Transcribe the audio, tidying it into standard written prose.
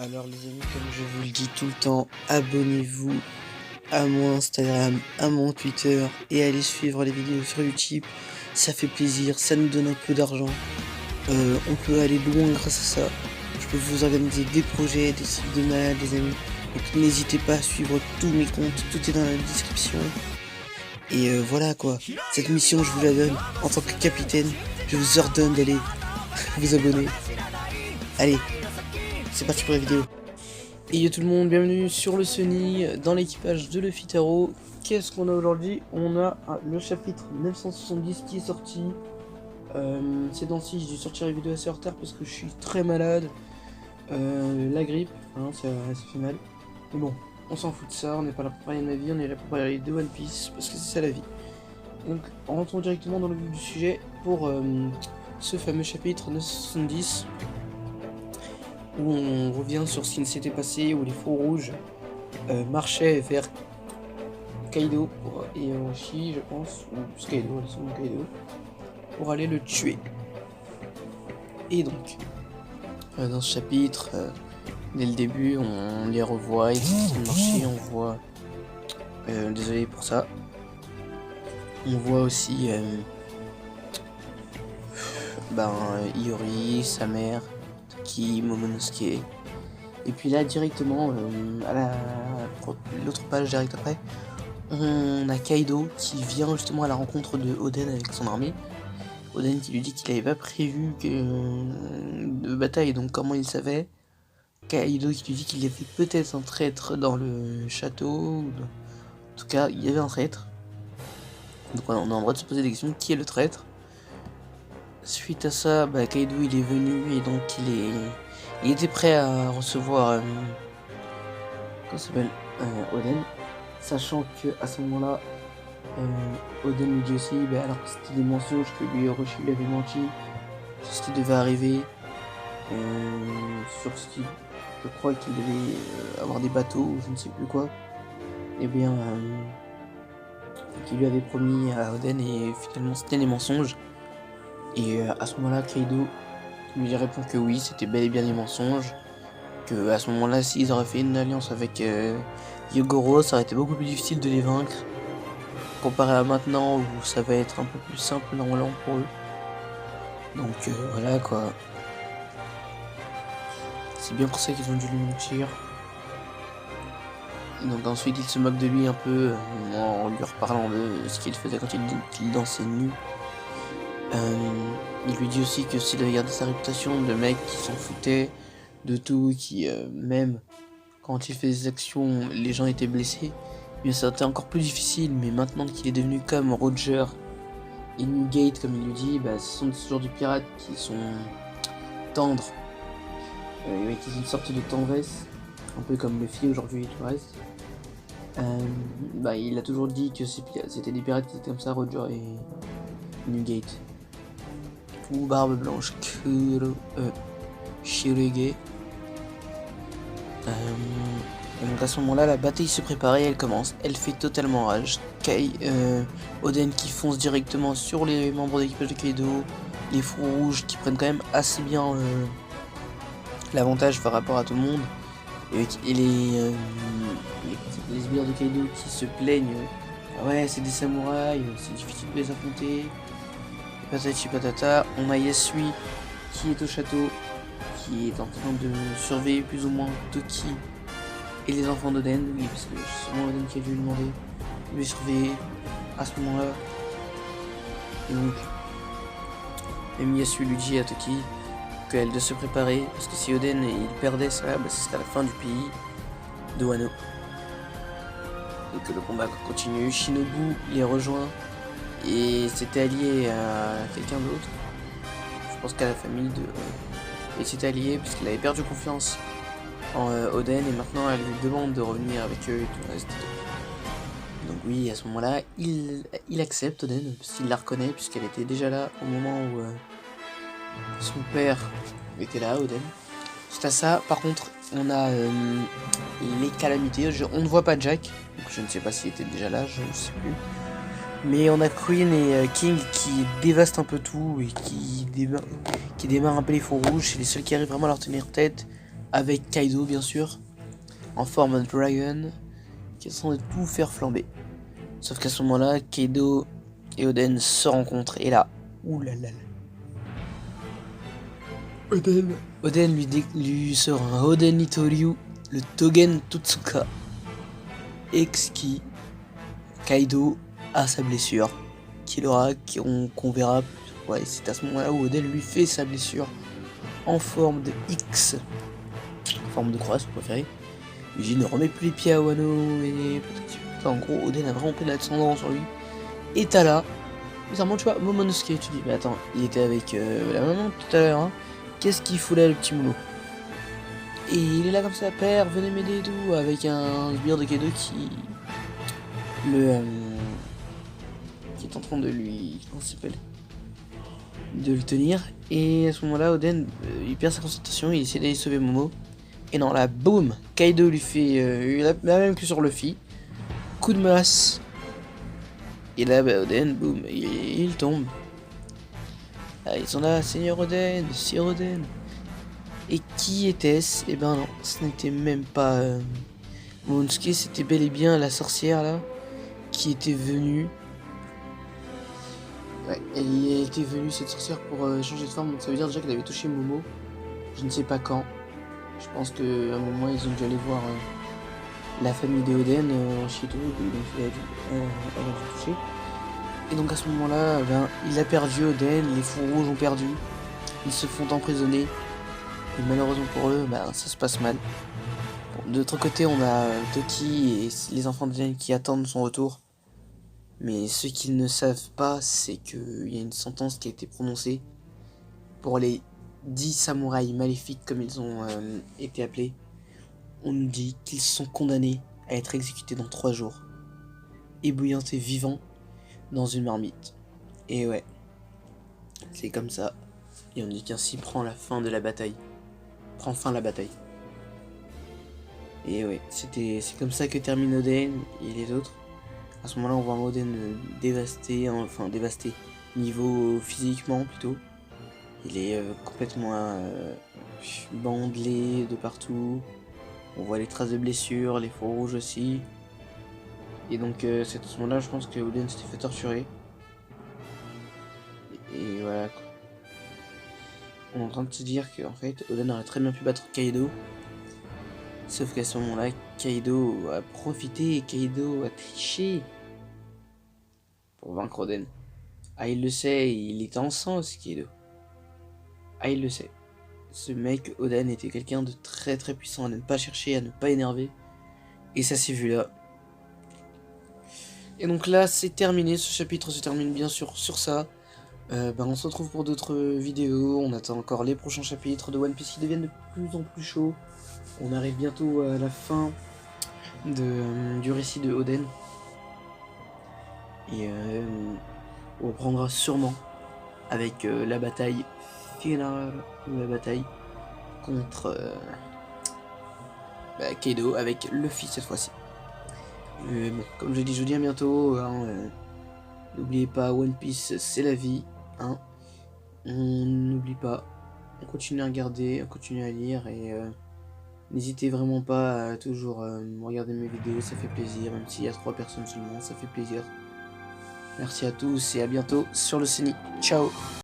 Alors les amis, comme je vous le dis tout le temps, abonnez-vous à mon Instagram, à mon Twitter et allez suivre les vidéos sur YouTube. Ça fait plaisir, ça nous donne un peu d'argent. On peut aller loin grâce à ça. Je peux vous organiser des projets, des trucs de malade les amis. Donc n'hésitez pas à suivre tous mes comptes, tout est dans la description. Et voilà quoi, cette mission je vous la donne en tant que capitaine. Je vous ordonne d'aller vous abonner. Allez, c'est parti pour la vidéo. Et yo tout le monde, bienvenue sur le Sunny, dans l'équipage de Luffy Taro. Qu'est-ce qu'on a aujourd'hui? On a le chapitre 970 qui est sorti. Ces temps-ci, j'ai dû sortir les vidéos assez en retard parce que je suis très malade. La grippe, hein, ça fait mal. Mais bon, on s'en fout de ça, on n'est pas là pour parler de ma vie, on est là pour parler de One Piece, parce que c'est ça la vie. Donc, rentrons directement dans le vif du sujet pour ce fameux chapitre 970. Où on revient sur ce qui s'était passé, où les faux rouges marchaient vers Kaido et Orochi, je pense, ou plus Kaido, pour aller le tuer. Et donc, dans ce chapitre, dès le début, on les revoit, ils sont en train de marcher, on voit, désolé pour ça, on voit aussi Iori, sa mère, Momonosuke. Et puis là directement à l'autre page direct après, on a Kaido qui vient justement à la rencontre de Oden avec son armée. Oden qui lui dit qu'il n'avait pas prévu de bataille, donc comment il savait. Kaido qui lui dit qu'il y avait peut-être un traître dans le château. En tout cas il y avait un traître. Donc on a le droit de se poser des questions, qui est le traître? Suite à ça, Kaido il est venu et donc il était prêt à recevoir comment s'appelle Oden, sachant que à ce moment-là, Oden lui dit aussi, alors que c'était des mensonges, que lui Orochi lui avait menti sur ce qui devait arriver, sur ce qui, je crois qu'il devait avoir des bateaux ou je ne sais plus quoi, et bien qu'il lui avait promis à Oden et finalement c'était des mensonges. Et à ce moment-là, Kaido lui répond que oui, c'était bel et bien des mensonges. Que à ce moment-là, s'ils auraient fait une alliance avec Hyogoro, ça aurait été beaucoup plus difficile de les vaincre. Comparé à maintenant où ça va être un peu plus simple normalement pour eux. Donc voilà quoi. C'est bien pour ça qu'ils ont dû lui mentir. Donc ensuite, il se moque de lui un peu en lui reparlant de ce qu'il faisait quand il dansait nu. Il lui dit aussi que s'il avait gardé sa réputation de mec qui s'en foutait de tout, qui même quand il fait des actions, les gens étaient blessés, bien ça a été encore plus difficile. Mais maintenant qu'il est devenu comme Roger et Newgate, comme il lui dit, ce sont ce genre de pirates qui sont tendres, qui sont une sorte de tendresse, un peu comme Luffy aujourd'hui et tout le reste. Il a toujours dit que c'était des pirates qui étaient comme ça, Roger et Newgate. Ou Barbe Blanche, Shirege. Et donc à ce moment-là, la bataille se préparait, elle commence, elle fait totalement rage. Oden qui fonce directement sur les membres d'équipage de Kaido, les fous rouges qui prennent quand même assez bien l'avantage par rapport à tout le monde, et les sbires de Kaido qui se plaignent, ouais c'est des samouraïs, c'est difficile de les affronter. Patati patata, on a Yasui qui est au château, qui est en train de surveiller plus ou moins Toki et les enfants d'Oden, oui, parce que c'est sûrement Oden qui a dû lui demander de les surveiller à ce moment-là. Et donc, même Yasui lui dit à Toki qu'elle doit se préparer, parce que si Oden il perdait ça, ce serait la fin du pays. de Wano. Donc le combat continue, Shinobu les rejoint et s'était allié à quelqu'un d'autre. Je pense qu'à la famille de... il s'était allié parce qu'il avait perdu confiance en Oden et maintenant elle lui demande de revenir avec eux et tout le reste. Donc oui, à ce moment-là, il accepte Oden parce qu'il la reconnaît puisqu'elle était déjà là au moment où son père était là, Oden. C'est à ça, par contre, on a les calamités. On ne voit pas Jack, donc je ne sais pas s'il était déjà là, je ne sais plus. Mais on a Queen et King qui dévastent un peu tout et qui démarrent un peu les feux rouges. C'est les seuls qui arrivent vraiment à leur tenir tête, avec Kaido bien sûr, en forme de dragon, qui sont de tout faire flamber. Sauf qu'à ce moment-là, Kaido et Oden se rencontrent et là, oulala. Oden lui sort un Oden Itoryu, le Togen Totsuka, exquis. Kaido a sa blessure, qu'on verra. Ouais, c'est à ce moment-là où Oden lui fait sa blessure en forme de X, en forme de croix si vous préférez. Luigi ne remet plus les pieds à Wano et en gros Oden a vraiment pris de l'ascendant sur lui. Et t'as là, bizarrement tu vois, Momonosuke, tu dis mais attends, il était avec la maman tout à l'heure, hein. Qu'est-ce qu'il fout là le petit moulot? Et il est là comme ça, père, venez m'aider et tout, avec un sbire de Kaido qui est en train de lui, comment ça s'appelle, de le tenir. Et à ce moment-là, Oden, il perd sa concentration, il essaie d'aller sauver Momo. Et non, là, boum, Kaido lui fait la même que sur Luffy, coup de masse. Et là, bah, Oden, boum, il tombe. Ah, ils sont là, Seigneur Oden, Sir Oden. Et qui était-ce? Eh ben non, ce n'était même pas Momonosuke, c'était bel et bien la sorcière là, qui était venue. Ouais, elle était venue cette sorcière pour changer de forme, donc ça veut dire déjà qu'elle avait touché Momo. Je ne sais pas quand. Je pense qu'à un moment ils ont dû aller voir la famille de Oden en Shito, et donc elle a dû toucher. Et donc à ce moment-là, ben, il a perdu Oden, les fous rouges ont perdu, ils se font emprisonner. Et malheureusement pour eux, ben, ça se passe mal. Bon, de l'autre côté, on a Toki et les enfants d'Oden qui attendent son retour. Mais ce qu'ils ne savent pas, c'est qu'il y a une sentence qui a été prononcée pour les 10 samouraïs maléfiques, comme ils ont été appelés. On nous dit qu'ils sont condamnés à être exécutés dans 3 jours, ébouillantés vivants dans une marmite. Et ouais, c'est comme ça. Et on dit qu'ainsi prend fin la bataille. Et ouais, c'est comme ça que termine Oden et les autres. À ce moment-là, on voit un Oden dévasté, niveau physiquement plutôt. Il est complètement bandelé de partout. On voit les traces de blessures, les feux rouges aussi. Et donc c'est à ce moment-là, je pense que Oden s'était fait torturer. Et voilà quoi. On est en train de se dire qu'en fait, Oden aurait très bien pu battre Kaido. Sauf qu'à ce moment-là, Kaido a profité et Kaido a triché pour vaincre Oden. Ah, il le sait, il était en sang aussi, Kaido. Ah, il le sait. Ce mec, Oden, était quelqu'un de très très puissant, à ne pas chercher, à ne pas énerver. Et ça s'est vu là. Et donc là, c'est terminé. Ce chapitre se termine bien sûr sur ça. On se retrouve pour d'autres vidéos. On attend encore les prochains chapitres de One Piece qui deviennent de plus en plus chauds. On arrive bientôt à la fin du récit de Oden. Et on reprendra sûrement avec la bataille finale, la bataille contre Kaido avec Luffy cette fois-ci. Bon, comme je dis, je vous dis à bientôt. Hein, n'oubliez pas, One Piece c'est la vie. Hein. On n'oublie pas. On continue à regarder, on continue à lire et n'hésitez vraiment pas à toujours regarder mes vidéos, ça fait plaisir. Même s'il y a 3 personnes seulement, ça fait plaisir. Merci à tous et à bientôt sur le CENI. Ciao.